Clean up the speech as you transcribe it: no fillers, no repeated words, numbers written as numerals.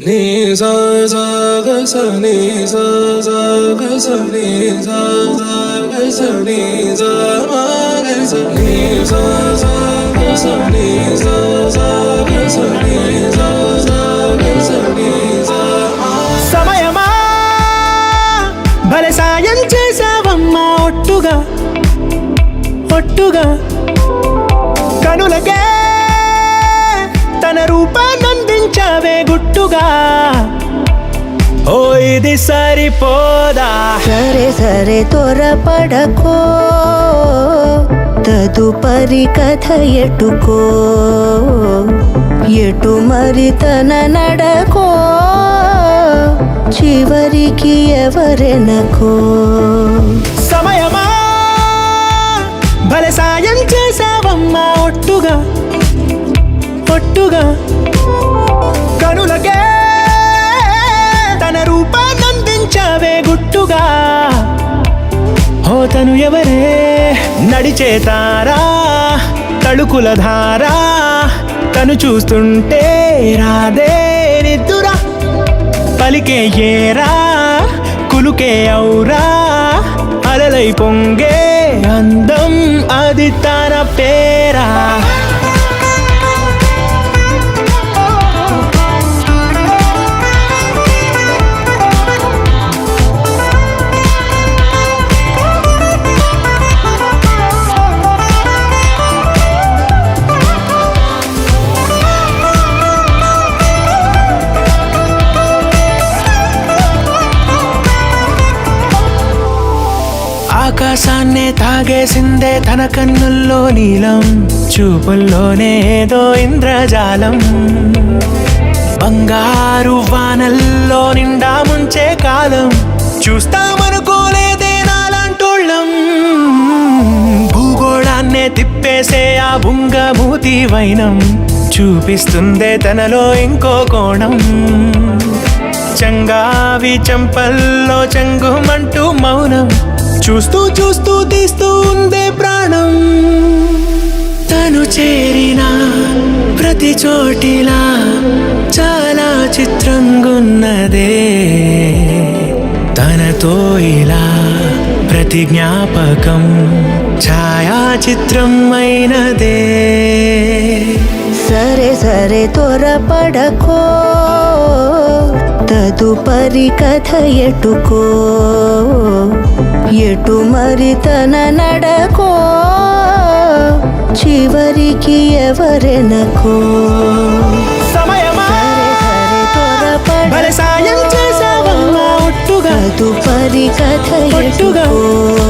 నీ సా సా గ స నీ సా సా గ స నీ సా సా గ స నీ సా మా గ స నీ సా సా గ స నీ సా సా గ స నీ సా సా గ స నీ సా మా. సమయమా భలే సాయం చేసావమ్మా ఒట్టుగా ఒట్టుగా కనులకే తన రూపాన్నందించావే గుట్టుగా. ఓ ఇది సరిపోదా? సరే సరే త్వరపడకో, తదుపరి కథ ఎటుకో, ఎటు మరి తన నడకో, చివరికి ఎవరెనకో. సమయమా భలే సాయం చేసావమ్మా ఒట్టుగా ఒట్టుగా కనులకే తన రూపాన్నందించావే గుట్టుగా. ఓ తను ఎవరే? నడిచే తారా, తళుకుల ధారా, తను చూస్తుంటే రాదే నిద్దురా. పలికే ఏరా, కులుకే ఔరా, అలలై పొంగే అందం అది తన పేరా. ఆకాశాన్నే తాగేసిందే తన కన్నుల్లో నీలం, చూపుల్లోనే ఏదో ఇంద్రజాలం. బంగారు వానల్లో నిండా ముంచే కాలం, చూస్తామనుకోలేదే నాలాంటోళ్ళం. భూగోళాన్నే తిప్పేసే ఆ బుంగమూతి వైనం, చూపిస్తుందే తనలో ఇంకో కోణం. చంగావి చంపల్లో చంగుమంటూ మౌనం, చూస్తూ చూస్తూ తీస్తూ ఉందే ప్రాణం. తను చేరిన ప్రతి చోటిలా చాలా చిత్రంగున్నదే, తనతో ఇలా ప్రతి జ్ఞాపకం ఛాయాచిత్రం అయినదే. సరే సరే త్వరపడకో, తదుపరి కథ ఎటుకో, ఎటు మరి తన నడకో, చివరికి ఎవరెనకో. సమయమా భలే సాయం చేసావమ్మా ఒట్టుగా తదుపరి కథ ఒట్టుగా ఎటుకో,